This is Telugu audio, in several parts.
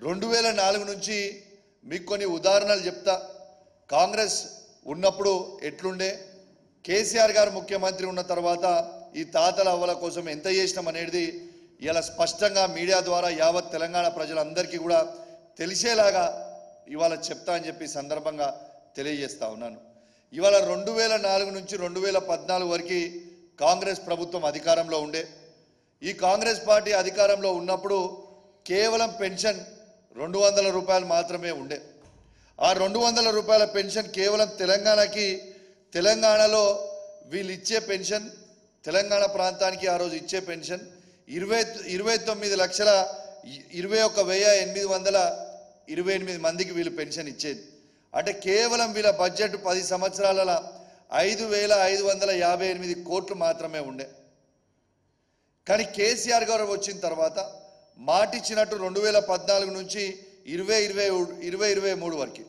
2004 నుంచి మీకు కొన్ని ఉదాహరణలు చెప్తా. కాంగ్రెస్ ఉన్నప్పుడు ఎట్లుండే, కేసీఆర్ గారు ముఖ్యమంత్రి ఉన్న తర్వాత ఈ తాతల అవ్వల కోసం ఎంత చేసినాం అనేది ఇలా స్పష్టంగా మీడియా ద్వారా యావత్ తెలంగాణ ప్రజలందరికీ కూడా తెలిసేలాగా ఇవాళ చెప్తా అని చెప్పి సందర్భంగా తెలియజేస్తా ఉన్నాను. ఇవాళ 2004 నుంచి 2014 వరకు కాంగ్రెస్ ప్రభుత్వం అధికారంలో ఉండే. ఈ కాంగ్రెస్ పార్టీ అధికారంలో ఉన్నప్పుడు కేవలం పెన్షన్ 200 రూపాయలు మాత్రమే ఉండే. ఆ 200 రూపాయల పెన్షన్ కేవలం తెలంగాణలో వీళ్ళు ఇచ్చే పెన్షన్, తెలంగాణ ప్రాంతానికి ఆ రోజు ఇచ్చే పెన్షన్ 29,21,828 మందికి వీళ్ళు పెన్షన్ ఇచ్చేది. అంటే కేవలం వీళ్ళ బడ్జెట్ 10 సంవత్సరాల 5,558 కోట్లు మాత్రమే ఉండే. కానీ కేసీఆర్ గారు వచ్చిన తర్వాత మాటిచ్చినట్టు 2014 నుంచి 2023 వరకు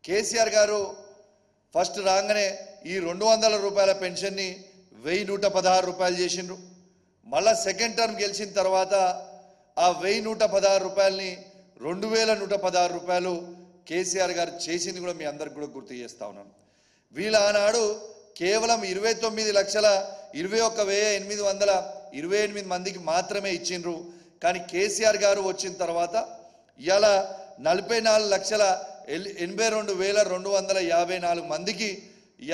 కేసీఆర్ గారు ఫస్ట్ రాగానే ఈ 200 రూపాయల పెన్షన్ని 1,116 రూపాయలు చేసిండ్రు. మళ్ళా సెకండ్ టర్మ్ గెలిచిన తర్వాత ఆ 1,116 రూపాయలని 2,116 రూపాయలు కేసీఆర్ గారు చేసింది కూడా మీ అందరికి కూడా గుర్తు చేస్తా ఉన్నాను. వీళ్ళు ఆనాడు కేవలం 29,21,828 మందికి మాత్రమే ఇచ్చిండ్రు. కానీ కేసీఆర్ గారు వచ్చిన తర్వాత ఇలా 44,82,254 మందికి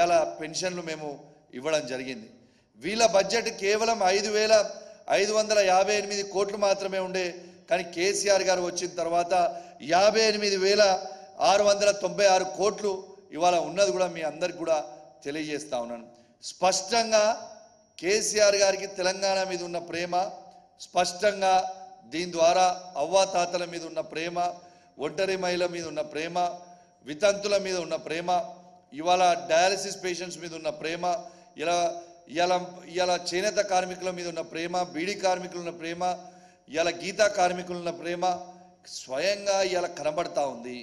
ఇలా పెన్షన్లు మేము ఇవ్వడం జరిగింది. వీళ్ళ బడ్జెట్ కేవలం 5,558 కోట్లు మాత్రమే ఉండే. కానీ కేసీఆర్ గారు వచ్చిన తర్వాత 58,696 కోట్లు ఇవాళ ఉన్నది కూడా మీ అందరికి కూడా తెలియజేస్తా ఉన్నాను. స్పష్టంగా కేసీఆర్ గారికి తెలంగాణ మీద ఉన్న ప్రేమ, స్పష్టంగా దీని ద్వారా అవ్వాతాతల మీద ఉన్న ప్రేమ, ఒంటరి మహిళల మీద ఉన్న ప్రేమ, వితంతుల మీద ఉన్న ప్రేమ, ఇవాళ డయాలసిస్ పేషెంట్స్ మీద ఉన్న ప్రేమ, ఇలా చేనేత కార్మికుల మీద ఉన్న ప్రేమ, బీడీ కార్మికులు ఉన్న ప్రేమ, ఇలా గీతా కార్మికులు ఉన్న ప్రేమ స్వయంగా ఇలా కనబడతా ఉంది.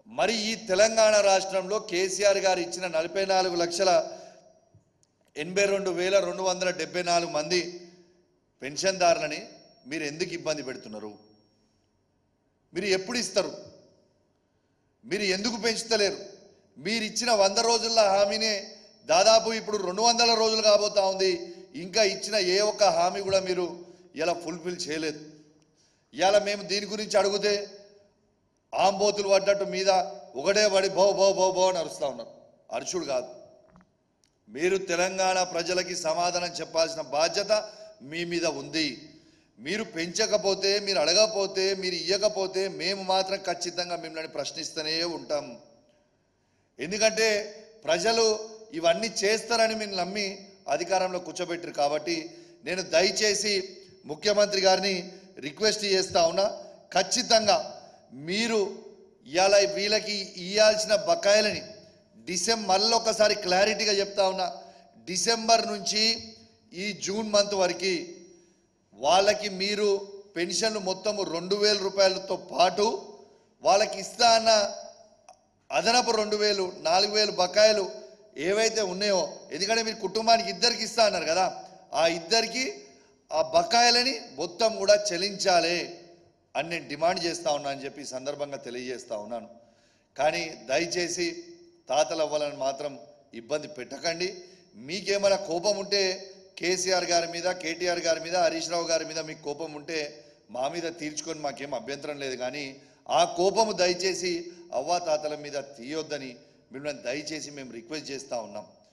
మరి ఈ తెలంగాణ రాష్ట్రంలో కేసీఆర్ గారు ఇచ్చిన 44,82,274 మంది పెన్షన్దారులని మీరు ఎందుకు ఇబ్బంది పెడుతున్నారు? మీరు ఎప్పుడు ఇస్తారు? మీరు ఎందుకు పెంచుతలేరు? మీరు ఇచ్చిన 100 రోజుల హామీనే దాదాపు ఇప్పుడు 200 రోజులు కాబోతా ఉంది. ఇంకా ఇచ్చిన ఏ ఒక్క హామీ కూడా మీరు ఇలా ఫుల్ఫిల్ చేయలేదు. ఇవాళ మేము దీని గురించి అడిగితే ఆంబోతులు పడ్డట్టు మీద ఒకటే పడి బో బో బో బో అని అరుస్తూ ఉన్నారు. అరుచుడు కాదు, మీరు తెలంగాణ ప్రజలకి సమాధానం చెప్పాల్సిన బాధ్యత మీ మీద ఉంది. మీరు పెంచకపోతే, మీరు అడగకపోతే, మీరు ఇవ్వకపోతే మేము మాత్రం ఖచ్చితంగా మిమ్మల్ని ప్రశ్నిస్తూనే ఉంటాం. ఎందుకంటే ప్రజలు ఇవన్నీ చేస్తారని మీరు నమ్మి అధికారంలో కూర్చోబెట్టారు. కాబట్టి నేను దయచేసి ముఖ్యమంత్రి గారిని రిక్వెస్ట్ చేస్తా ఉన్నా, ఖచ్చితంగా మీరు ఇవాళ వీళ్ళకి ఇవ్వాల్సిన బకాయిలని మళ్ళీ ఒకసారి క్లారిటీగా చెప్తా ఉన్నా, డిసెంబర్ నుంచి ఈ జూన్ మంత్ వరకు వాళ్ళకి మీరు పెన్షన్లు మొత్తము 2,000 రూపాయలతో పాటు వాళ్ళకి ఇస్తా అన్న అదనపు 2,000, 4,000 బకాయిలు ఏవైతే ఉన్నాయో, ఎందుకంటే మీరు కుటుంబానికి ఇద్దరికి ఇస్తా అన్నారు కదా, ఆ ఇద్దరికి ఆ బకాయిలని మొత్తం కూడా చెల్లించాలి అని నేను డిమాండ్ చేస్తూ ఉన్నా అని చెప్పి సందర్భంగా తెలియజేస్తూ ఉన్నాను. కానీ దయచేసి తాతలు అవ్వాలని మాత్రం ఇబ్బంది పెట్టకండి. మీకేమైనా కోపం ఉంటే కేసీఆర్ గారి మీద, కేటీఆర్ గారి మీద, హరీష్ రావు గారి మీద మీకు కోపం ఉంటే మా మీద తీర్చుకొని మాకేం అభ్యంతరం లేదు. కానీ ఆ కోపము దయచేసి అవ్వాతాతల మీద తీయొద్దని మిమ్మల్ని దయచేసి మేము రిక్వెస్ట్ చేస్తూ ఉన్నాం.